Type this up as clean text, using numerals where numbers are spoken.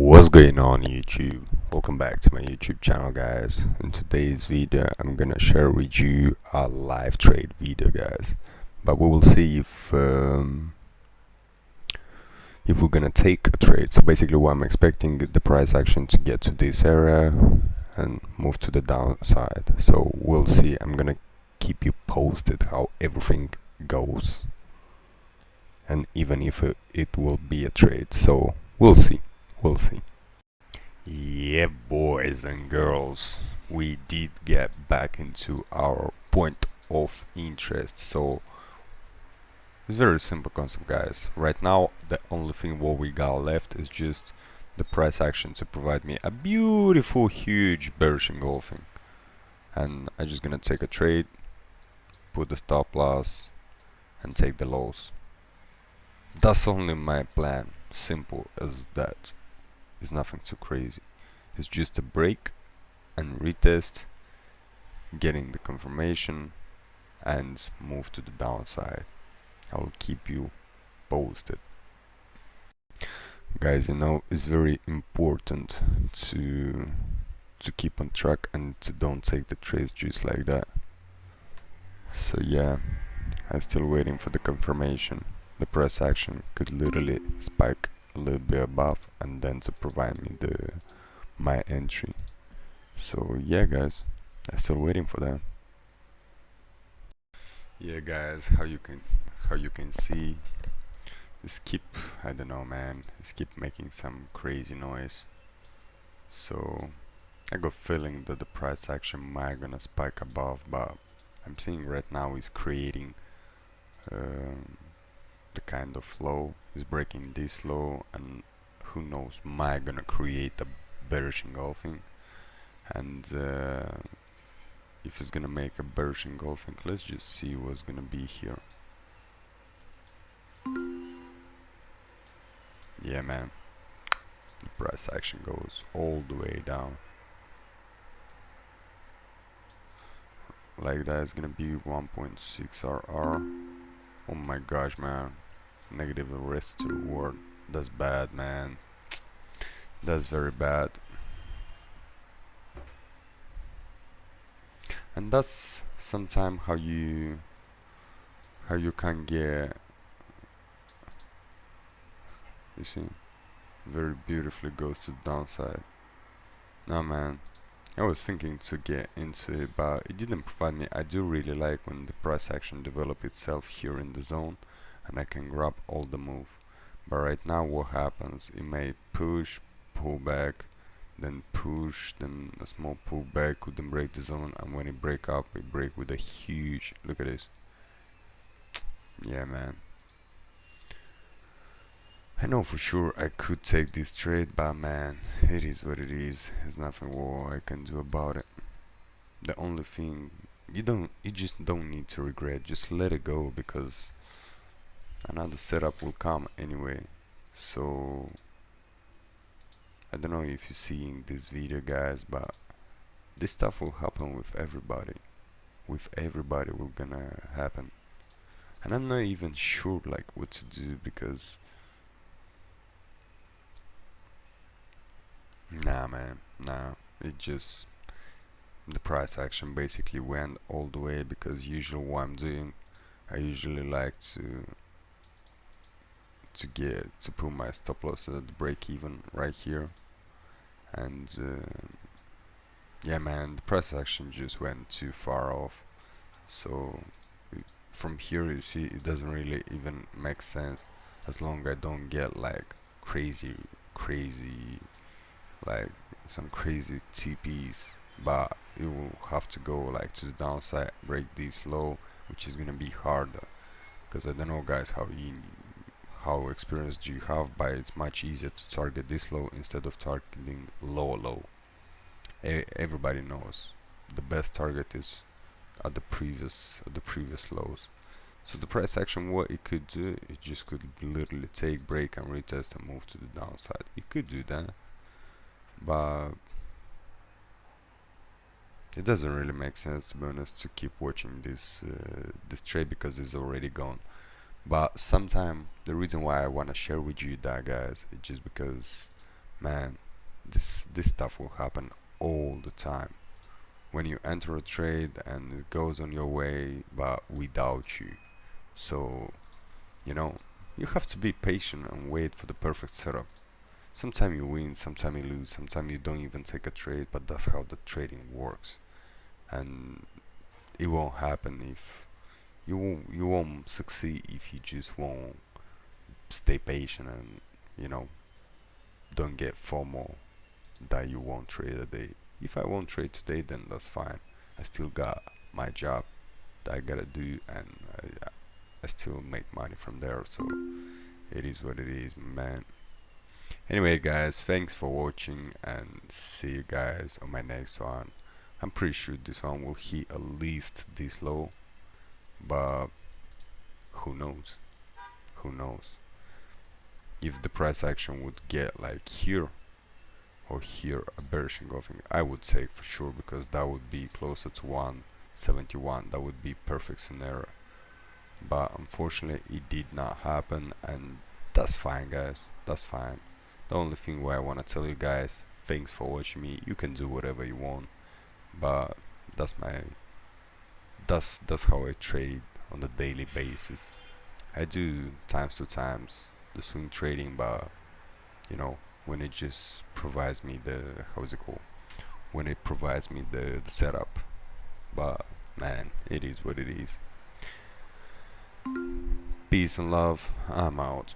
What's going on YouTube? Welcome back to my YouTube channel, guys. In today's video I'm gonna share with you a live trade video, guys, but we will see if we're gonna take a trade. So basically what I'm expecting the price action to get to this area and move to the downside. So we'll see. I'm gonna keep you posted how everything goes, and even if it will be a trade. So we'll see. Yeah, boys and girls, we did get back into our point of interest. So it's very simple concept, guys. Right now the only thing what we got left is just the price action to provide me a beautiful huge bearish engulfing, and I'm just gonna take a trade, put the stop loss and take the lows. That's only my plan, simple as that. It's nothing too crazy. It's just a break and retest, getting the confirmation and move to the downside. I will keep you posted. Guys, you know, it's very important to keep on track and to don't take the trades just like that. So yeah, I'm still waiting for the confirmation. The price action could literally spike a little bit above and then to provide me my entry. So yeah, guys, I'm still waiting for that. Yeah, guys, how you can see, this keep, I don't know, man, this keep making some crazy noise. So I got feeling that the price action might gonna spike above, but I'm seeing right now is creating the kind of low, is breaking this low, and who knows, might gonna create a bearish engulfing. And if it's gonna make a bearish engulfing, let's just see what's gonna be here. Yeah, man, the price action goes all the way down like that. Is gonna be 1.6 RR. Oh my gosh, man, negative risk to reward. That's bad, man. That's very bad. And that's sometimes how you can get, you see, very beautifully goes to the downside. Now, man, I was thinking to get into it, but it didn't provide me. I do really like when the price action develop itself here in the zone and I can grab all the move. But right now what happens, it may push, pull back, then push, then a small pullback, couldn't break the zone, and when it break up, it break with a huge, look at this. Yeah, man, I know for sure I could take this trade, but man, it is what it is. There's nothing more I can do about it. The only thing, you just don't need to regret, just let it go, because another setup will come anyway. So I don't know if you're seeing this video, guys, but this stuff will happen with everybody. With everybody will gonna happen. And I'm not even sure like what to do, because nah, man, nah, it just, the price action basically went all the way, because usually what I'm doing, I usually like to put my stop loss at the break even right here. And yeah, man, the price action just went too far off. So from here you see it doesn't really even make sense, as long as I don't get like crazy like some crazy TPs, but it will have to go like to the downside, break this low, which is gonna be harder, because I don't know, guys, how experienced do you have, but it's much easier to target this low instead of targeting low. Everybody knows the best target is at the previous lows. So the price action, what it could do, it just could literally take, break and retest and move to the downside. It could do that, but it doesn't really make sense, to be honest, to keep watching this trade, because it's already gone. But sometime the reason why I want to share with you that, guys, is just because Man, this stuff will happen all the time. When you enter a trade and it goes on your way but without you. So, you know, you have to be patient and wait for the perfect setup. Sometimes you win, sometimes you lose, sometimes you don't even take a trade, but that's how the trading works. And it won't happen if you won't succeed if you just won't stay patient and, you know, don't get FOMO that you won't trade a day. If I won't trade today, then that's fine. I still got my job that I gotta do, and I still make money from there. So it is what it is, man. Anyway, guys, thanks for watching, and see you guys on my next one. I'm pretty sure this one will hit at least this low, but who knows? Who knows? If the price action would get like here or here, a bearish engulfing, I would say for sure, because that would be closer to 171. That would be perfect scenario. But unfortunately it did not happen, and that's fine, guys. That's fine. The only thing where I want to tell you guys, thanks for watching me. You can do whatever you want, but that's my that's how I trade on a daily basis. I do times to times the swing trading, but you know, when it just provides me the, how is it called, when it provides me the setup. But man, it is what it is. Peace and love. I'm out.